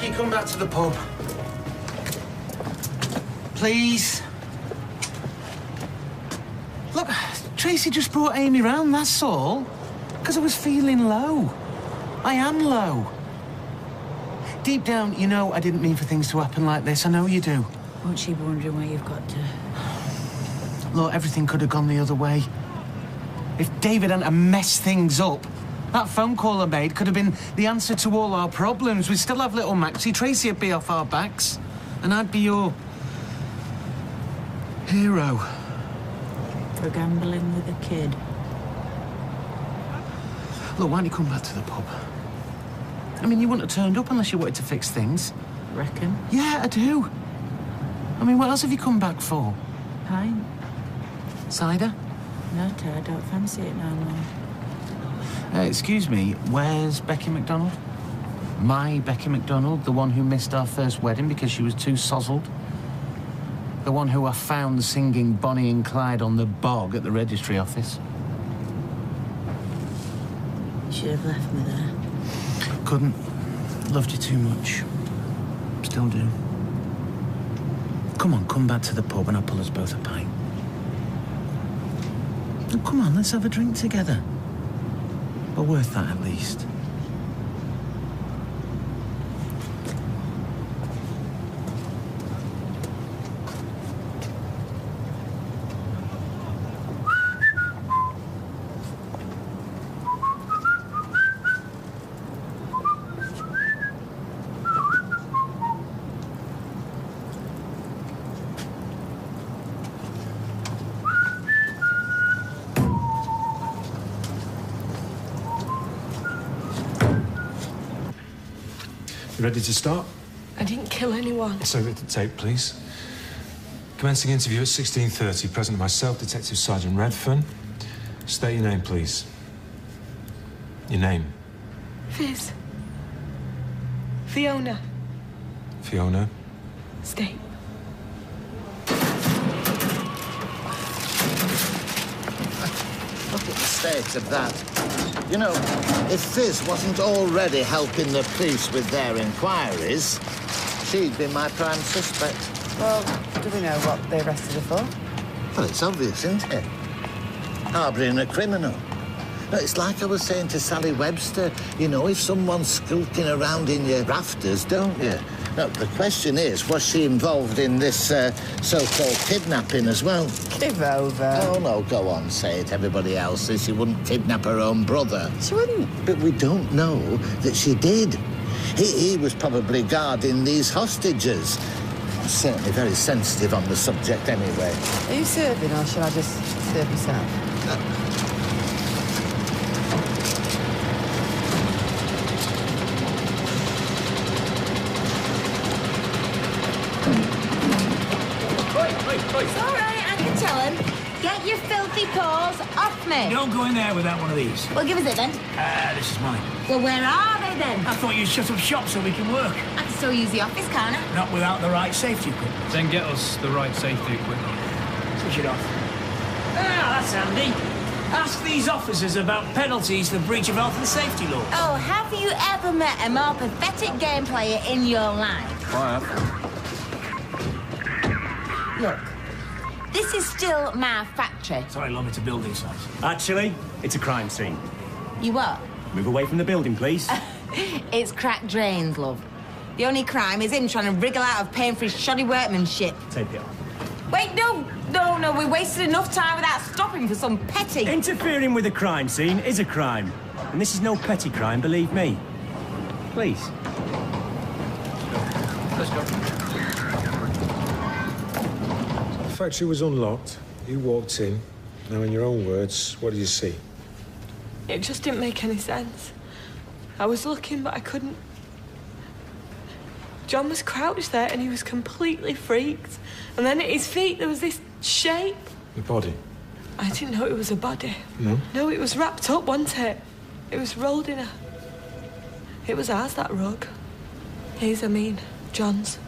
you come back to the pub? Please? Look, Tracy just brought Amy round, that's all. Because I was feeling low. I am low. Deep down, you know I didn't mean for things to happen like this. I know you do. Won't she be wondering where you've got to? Look, everything could have gone the other way. If David hadn't messed things up, that phone call I made could have been the answer to all our problems. We'd still have little Maxie. Tracy would be off our backs. And I'd be your... hero. For gambling with a kid. Look, why don't you come back to the pub? I mean, you wouldn't have turned up unless you wanted to fix things. Reckon? Yeah, I do. I mean, what else have you come back for? Pint. Cider? No, Ted, I don't fancy it no more. Excuse me, where's Becky MacDonald? My Becky MacDonald, the one who missed our first wedding because she was too sozzled? The one who I found singing Bonnie and Clyde on the bog at the registry office? You should have left me there. Couldn't. Loved you too much. Still do. Come on, come back to the pub and I'll pull us both a pint. Oh, come on, let's have a drink together. But worth that at least. You ready to start? I didn't kill anyone. So the tape, please. Commencing interview at 16:30. Present myself, Detective Sergeant Redfern. State your name, please. Your name? Fizz. Fiona. Fiona. State. Look at the state of that. You know, if Fizz wasn't already helping the police with their inquiries, she'd be my prime suspect. Well, do we know what they arrested her for? Well, it's obvious, isn't it? Harbouring a criminal. No, it's like I was saying to Sally Webster, you know, if someone's skulking around in your rafters, don't you? No, the question is, was she involved in this so-called kidnapping as well? Give over. Oh, no, go on, say it. Everybody else says she wouldn't kidnap her own brother. She wouldn't. But we don't know that she did. He was probably guarding these hostages. Certainly very sensitive on the subject anyway. Are you serving or shall I just serve myself? It's all right, I can tell him. Get your filthy paws off me. Don't go in there without one of these. Well, give us it then. This is mine. Well, where are they then? I thought you'd shut up shop so we can work. I can still use the office, can't I? Not without the right safety equipment. Then get us the right safety equipment. Switch it off. Ah, that's handy. Ask these officers about penalties for breach of health and safety law. Oh, have you ever met a more pathetic game player in your life? Quiet. Look, this is still my factory. Sorry, love, it's a building site. Actually, it's a crime scene. You what? Move away from the building, please. It's cracked drains, love. The only crime is him trying to wriggle out of paying for his shoddy workmanship. Take it off. Wait, no, we wasted enough time without stopping for some petty... Interfering with a crime scene is a crime. And this is no petty crime, believe me. Please. Let's go. The factory was unlocked. You walked in. Now, in your own words, what did you see? It just didn't make any sense. I was looking, but I couldn't. John was crouched there and he was completely freaked. And then at his feet there was this shape. The body? I didn't know it was a body. No? No, it was wrapped up, wasn't it? It was rolled in a... It was ours, that rug. John's.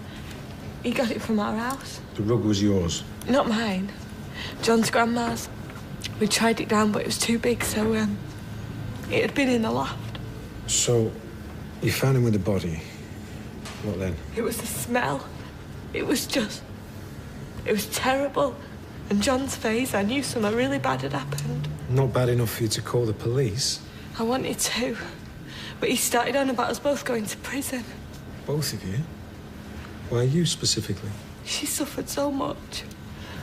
He got it from our house. The rug was yours? Not mine. John's grandma's. We tried it down, but it was too big, so, it had been in the loft. So, you found him with the body. What then? It was the smell. It was terrible. And John's face, I knew something really bad had happened. Not bad enough for you to call the police. I wanted to, but he started on about us both going to prison. Both of you? Why you specifically? She suffered so much.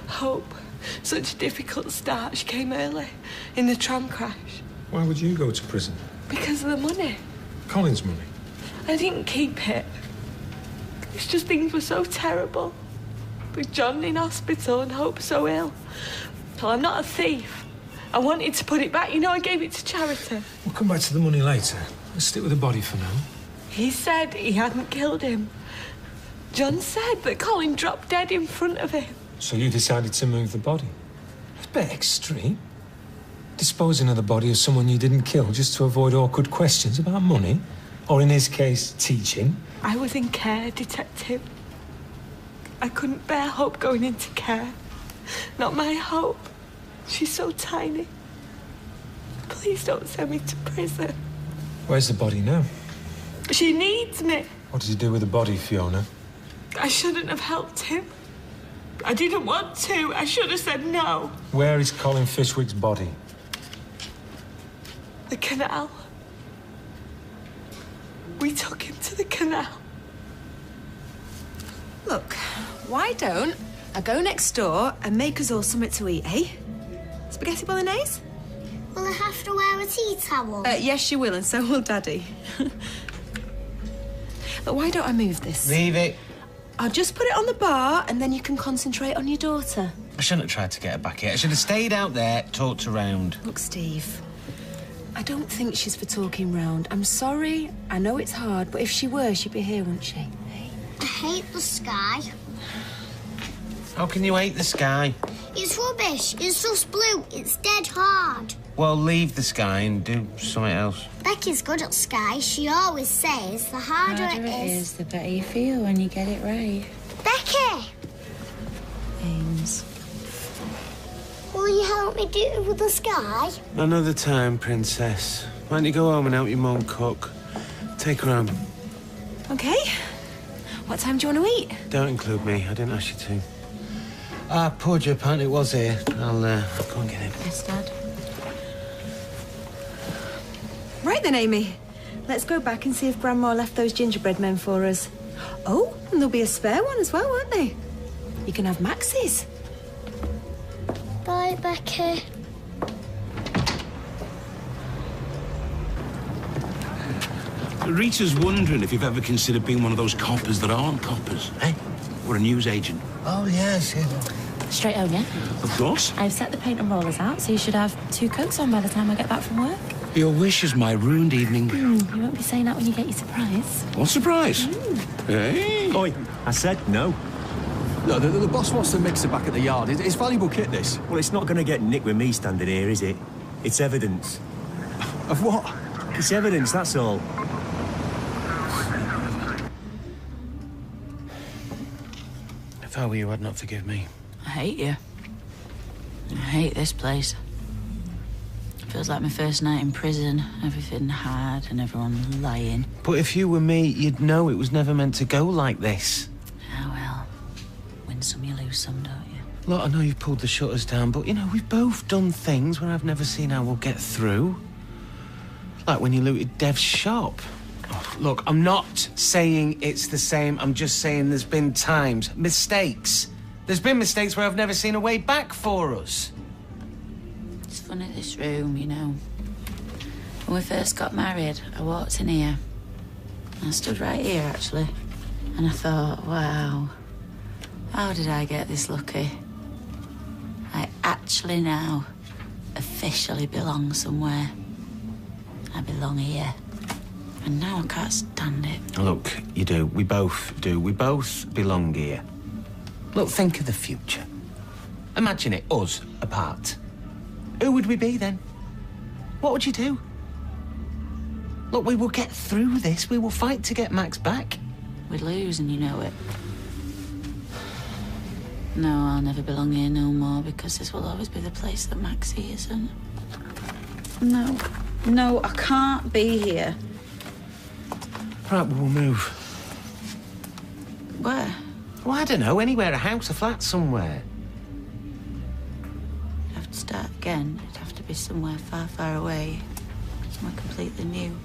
Hope. Such a difficult start. She came early in the tram crash. Why would you go to prison? Because of the money. Colin's money? I didn't keep it. It's just things were so terrible. With John in hospital and Hope so ill. Well, I'm not a thief. I wanted to put it back. You know, I gave it to charity. We'll come back to the money later. Let's stick with the body for now. He said he hadn't killed him. John said that Colin dropped dead in front of him. So you decided to move the body? It's a bit extreme. Disposing of the body of someone you didn't kill just to avoid awkward questions about money. Or in his case, teaching. I was in care, Detective. I couldn't bear Hope going into care. Not my Hope. She's so tiny. Please don't send me to prison. Where's the body now? She needs me. What did you do with the body, Fiona? I shouldn't have helped him. I didn't want to. I should have said no. Where is Colin Fishwick's body? The canal. We took him to the canal. Look, why don't I go next door and make us all something to eat, eh? Spaghetti bolognese? Will I have to wear a tea towel? Yes, you will, and so will Daddy. But why don't I move this? Leave it. I'll just put it on the bar, and then you can concentrate on your daughter. I shouldn't have tried to get her back here. I should have stayed out there, talked around. Look, Steve, I don't think she's for talking round. I'm sorry. I know it's hard, but if she were, she'd be here, wouldn't she? Hey? I hate the sky. How can you hate the sky? It's rubbish. It's just blue. It's dead hard. Well, leave the sky and do something else. Becky's good at sky. She always says the harder it is, the better you feel when you get it right. Becky! Ames. Will you help me do it with the sky? Another time, Princess. Why don't you go home and help your mum cook? Take her home. Okay. What time do you want to eat? Don't include me. I didn't ask you to. Poor Joe, apparently it was here. I'll go and get him. Yes, Dad. Right then, Amy. Let's go back and see if Grandma left those gingerbread men for us. Oh, and there'll be a spare one as well, won't there? You can have Max's. Bye, Becky. Rita's wondering if you've ever considered being one of those coppers that aren't coppers. Hey? Or a news agent. Oh, yes, yeah. Straight home, yeah? Of course. I've set the paint and rollers out, so you should have 2 coats on by the time I get back from work. Your wish is my ruined evening. You won't be saying that when you get your surprise. What surprise? Hey! Oi, I said no. No, the boss wants the mixer back at the yard. It's valuable kit, this. Well, it's not going to get nicked with me standing here, is it? It's evidence. Of what? It's evidence, that's all. If I were you, I'd not forgive me. I hate you. I hate this place. Feels like my first night in prison. Everything hard and everyone lying. But if you were me, you'd know it was never meant to go like this. Oh, well. Win some, you lose some, don't you? Look, I know you've pulled the shutters down, but, you know, we've both done things where I've never seen how we'll get through. Like when you looted Dev's shop. Oh, look, I'm not saying it's the same. I'm just saying there's been times, mistakes. There's been mistakes where I've never seen a way back for us. It's funny, this room, you know. When we first got married, I walked in here. I stood right here, actually. And I thought, wow, how did I get this lucky? I actually now officially belong somewhere. I belong here. And now I can't stand it. Look, you do. We both do. We both belong here. Look, think of the future. Imagine it, us, apart. Who would we be then? What would you do? Look, we will get through this. We will fight to get Max back. We'd lose, and you know it. No, I'll never belong here no more, because this will always be the place that Maxie isn't. No, I can't be here. Right, we'll move. Where? Well, I don't know. Anywhere, a house, a flat, somewhere. You'd have to start again. It'd have to be somewhere far, far away. Somewhere completely new.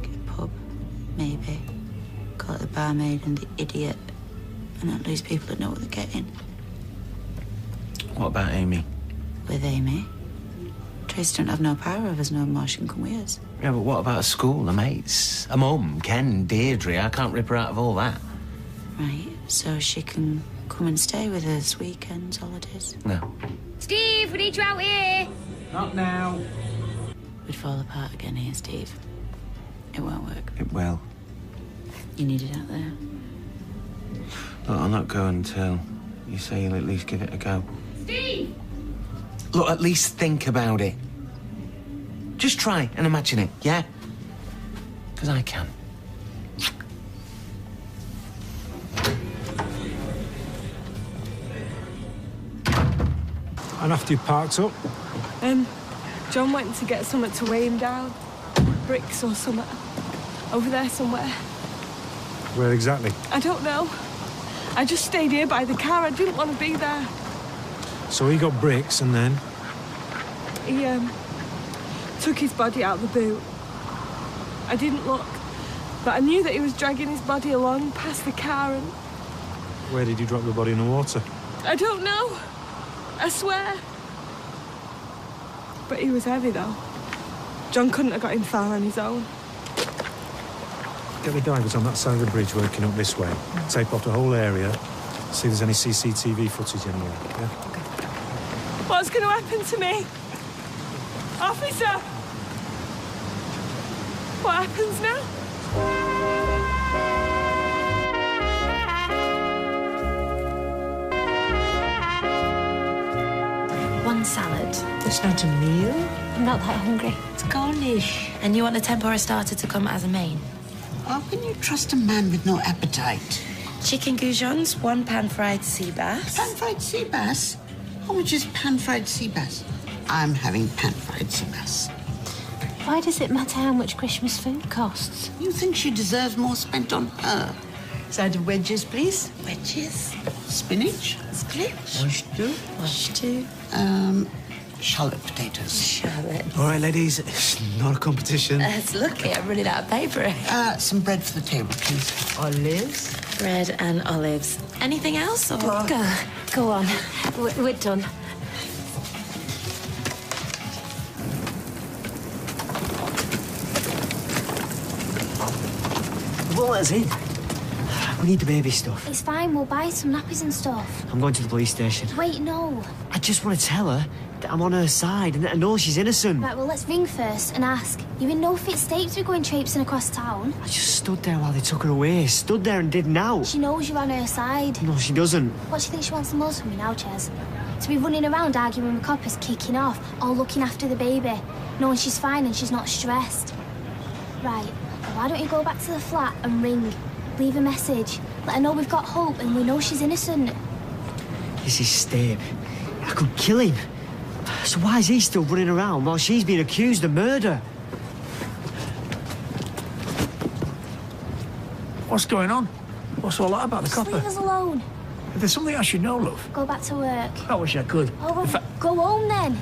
Get a pub, maybe. Call it the barmaid and the idiot. And at least people that know what they're getting. What about Amy? With Amy? Tracy don't have no power over us no more. She can come with us. Yeah, but what about a school, a mates? A mum, Ken, Deirdre? I can't rip her out of all that. Right, so she can come and stay with us weekends, holidays. No. Steve, we need you out here. Not now. We'd fall apart again here, Steve. It won't work. It will. You need it out there. Look, I'll not go until you say you'll at least give it a go. Steve! Look, at least think about it. Just try and imagine it, yeah? Because I can. And after you parked up? John went to get something to weigh him down. Bricks or something. Over there somewhere. Where exactly? I don't know. I just stayed here by the car. I didn't want to be there. So he got bricks and then? He, took his body out of the boot. I didn't look, but I knew that he was dragging his body along past the car and... Where did you drop the body in the water? I don't know. I swear. But he was heavy, though. John couldn't have got him far on his own. Get the divers on that side of the bridge working up this way. Tape off the whole area. See if there's any CCTV footage anywhere, yeah? What's going to happen to me? Officer! What happens now? One salad. It's not a meal. I'm not that hungry. It's garnish. And you want the tempura starter to come as a main? How can you trust a man with no appetite? Chicken goujons, 1 pan-fried sea bass. Pan-fried sea bass? How much is pan-fried sea bass? I'm having pan-fried sea bass. Why does it matter how much Christmas food costs? You think she deserves more spent on her? Side of wedges, please. Wedges. Spinach. Spinach. Washed too. Shallot potatoes. Shallot. All right, ladies, it's not a competition. It's lucky I'm running out of paper. Some bread for the table, please. Olives. Bread and olives. Anything else? Or... Go on. We're done. Well, let's eat. We need the baby stuff. It's fine, we'll buy some nappies and stuff. I'm going to the police station. Wait, no. I just want to tell her that I'm on her side and that I know she's innocent. Right, well, let's ring first and ask. You're in no fit state to be going traipsing across town. I just stood there while they took her away. Stood there and did now. She knows you're on her side. No, she doesn't. What do you think she wants the most from me now, Ches? To be running around arguing with coppers, kicking off, or looking after the baby, knowing she's fine and she's not stressed. Right, why don't you go back to the flat and ring? Leave a message. Let her know we've got hope and we know she's innocent. This is Steve. I could kill him. So why is he still running around while she's being accused of murder? What's going on? What's all that about the Just copper? leave us alone. If there's something I should know, love. Go back to work. I wish I could. Oh, well, go home then.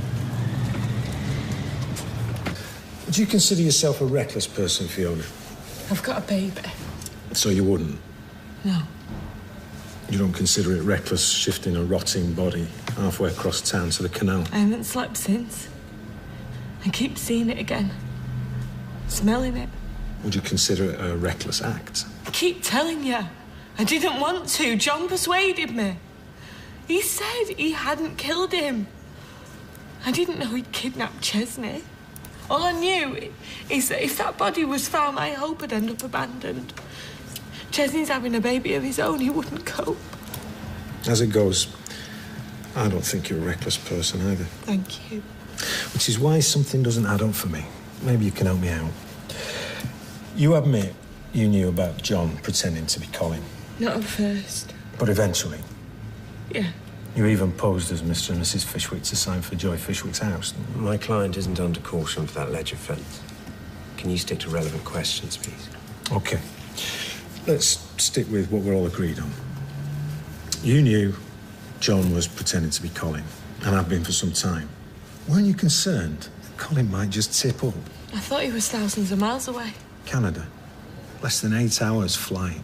Would you consider yourself a reckless person, Fiona? I've got a baby. So you wouldn't? No. You don't consider it reckless shifting a rotting body halfway across town to the canal? I haven't slept since. I keep seeing it again. Smelling it. Would you consider it a reckless act? I keep telling you. I didn't want to. John persuaded me. He said he hadn't killed him. I didn't know he'd kidnapped Chesney. All I knew is that if that body was found, my hope would end up abandoned. Chesney's having a baby of his own. He wouldn't cope. As it goes, I don't think you're a reckless person either. Thank you. Which is why something doesn't add up for me. Maybe you can help me out. You admit you knew about John pretending to be Colin. Not at first. But eventually. Yeah. You even posed as Mr. and Mrs. Fishwick to sign for Joy Fishwick's house. My client isn't under caution for that ledge offence. Can you stick to relevant questions, please? OK. let's stick with what we're all agreed on. You knew John was pretending to be Colin, and I've been for some time. Weren't you concerned that Colin might just tip up? I thought he was thousands of miles away. Canada. Less than 8 hours flight.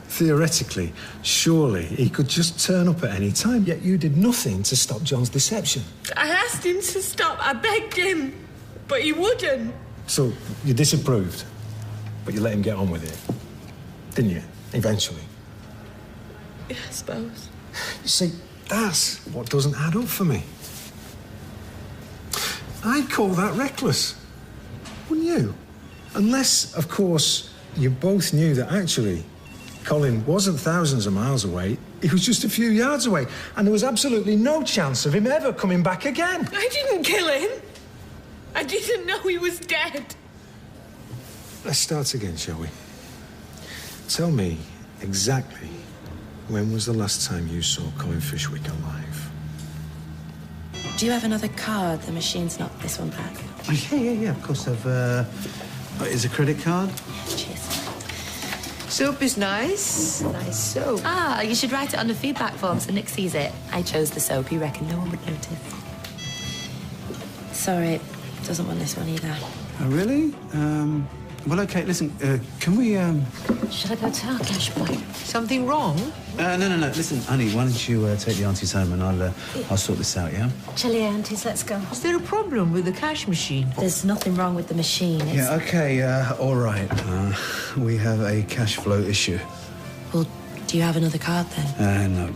Theoretically, surely he could just turn up at any time, yet you did nothing to stop John's deception. I asked him to stop. I begged him, but he wouldn't. So you disapproved, but you let him get on with it, didn't you? Eventually. Yeah, I suppose. You see, that's what doesn't add up for me. I'd call that reckless, wouldn't you? Unless, of course, you both knew that actually Colin wasn't thousands of miles away, he was just a few yards away, and there was absolutely no chance of him ever coming back again. I didn't kill him. I didn't know he was dead. Let's start again, shall we? Tell me exactly when was the last time you saw Colin Fishwick alive? Do you have another card? The machine's not this one back. Oh, yeah, of course I've, is a credit card? Cheers. Soap is nice. Nice soap. Ah, you should write it on the feedback form so Nick sees it. I chose the soap. You reckon no one would notice? Sorry, doesn't want this one either. Oh, really? Well, OK, listen, can we, Should I go to our cash boy? Something wrong? No. Listen, honey, why don't you take the aunties home and I'll sort this out, yeah? Chilly aunties, let's go. Is there a problem with the cash machine? There's nothing wrong with the machine. It's... Yeah, OK, all right. We have a cash flow issue. Well, do you have another card then? No.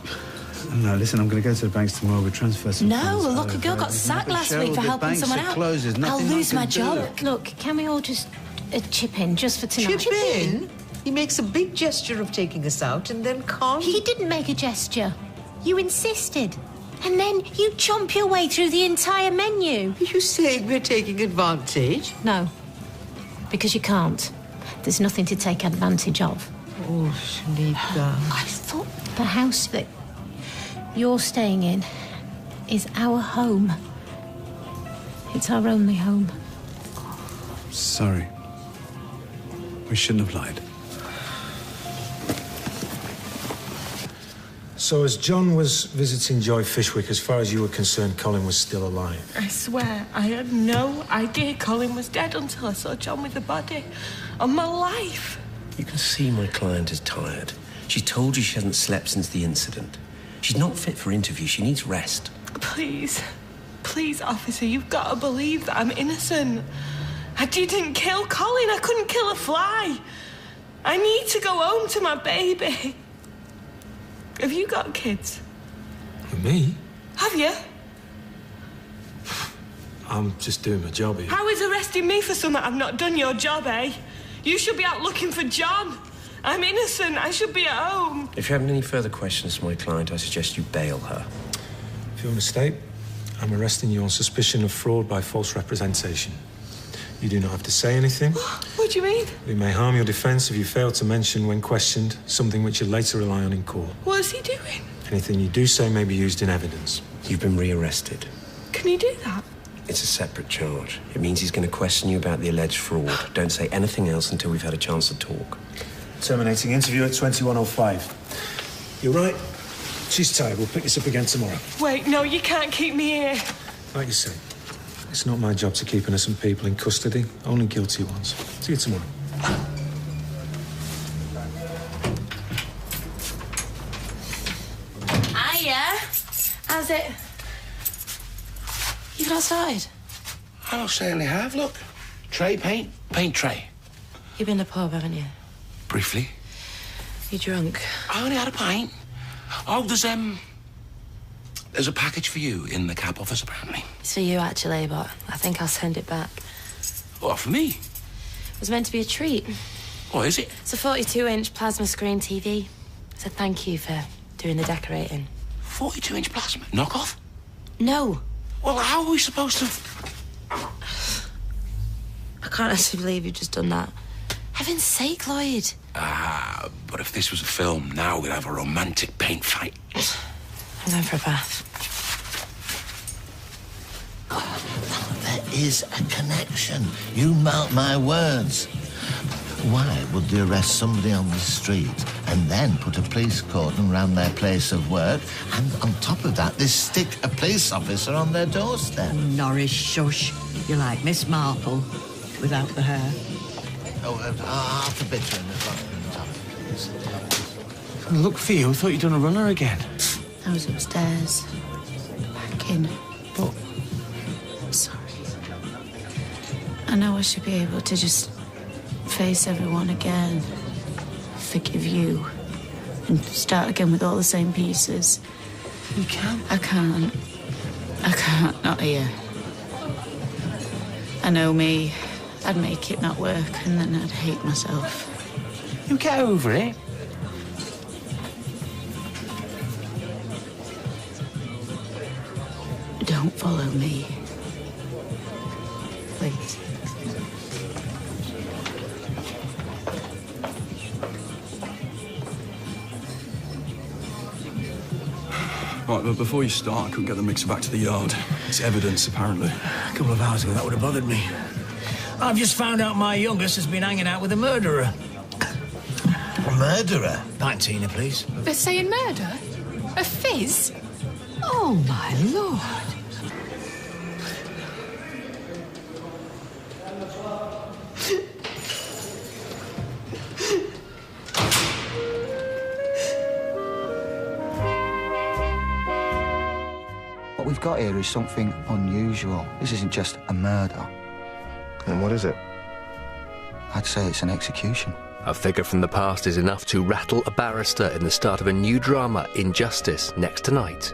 No, listen, I'm going to go to the banks tomorrow. We'll transfer some funds. No, look, a girl got sacked last week for helping someone out. I'll lose my job. Look, can we all just chip in just for tonight? Chip in? He makes a big gesture of taking us out and then can't. He didn't make a gesture. You insisted. And then you chomp your way through the entire menu. Are you saying we're taking advantage? No, because you can't. There's nothing to take advantage of. Oh, Shanika. I thought the house that you're staying in is our home. It's our only home. Sorry. We shouldn't have lied. So as John was visiting Joy Fishwick, as far as you were concerned, Colin was still alive? I swear, I had no idea Colin was dead until I saw John with the body on my life. You can see my client is tired. She told you she hasn't slept since the incident. She's not fit for interview. She needs rest. Please, officer, you've got to believe that I'm innocent. I didn't kill Colin. I couldn't kill a fly. I need to go home to my baby. Have you got kids? Me? Have you? I'm just doing my job here. How is arresting me for something I've not done your job, eh? You should be out looking for John. I'm innocent. I should be at home. If you have any further questions to my client, I suggest you bail her. If you're mistake, I'm arresting you on suspicion of fraud by false representation. You do not have to say anything. What do you mean? We may harm your defence if you fail to mention, when questioned, something which you later rely on in court. What is he doing? Anything you do say may be used in evidence. You've been rearrested. Can he do that? It's a separate charge. It means he's going to question you about the alleged fraud. Don't say anything else until we've had a chance to talk. Terminating interview at 21:05. You're right. She's tired. We'll pick this up again tomorrow. Wait, no, you can't keep me here. Like you say, it's not my job to keep innocent people in custody, only guilty ones. See you tomorrow. Hiya. How's it? You've not started? I certainly have, look. Tray paint, paint tray. You've been to the pub, haven't you? Briefly. You drunk? I only had a pint. Oh, there's a package for you in the cab office, apparently. It's for you, actually, but I think I'll send it back. What, for me? It was meant to be a treat. What is it? It's a 42-inch plasma screen TV. So thank you for doing the decorating. 42-inch plasma? Knock off? No. Well, how are we supposed to... I can't actually believe you've just done that. Heaven's sake, Lloyd. But if this was a film, now we'd have a romantic paint fight. I'm going for a bath. There is a connection. You mark my words. Why would they arrest somebody on the street and then put a police cordon around their place of work, and on top of that, they stick a police officer on their doorstep? Norris, shush. You're like Miss Marple, without the hair. Oh, half a bitter in the front. Look for you. I thought you'd done a runner again. I was upstairs, packing. But... Sorry. I know I should be able to just face everyone again, forgive you, and start again with all the same pieces. You can't. I can't. I can't, not here. I know me. I'd make it not work, and then I'd hate myself. You get over it. Don't follow me. Please. Right, but before you start, I couldn't get the mixer back to the yard. It's evidence, apparently. A couple of hours ago, that would have bothered me. I've just found out my youngest has been hanging out with a murderer. A murderer? Pint Tina, please. They're saying murder? A fizz? Oh, my Lord. What we've got here is something unusual. This isn't just a murder. And what is it? I'd say it's an execution. A figure from the past is enough to rattle a barrister in the start of a new drama, Injustice, next tonight.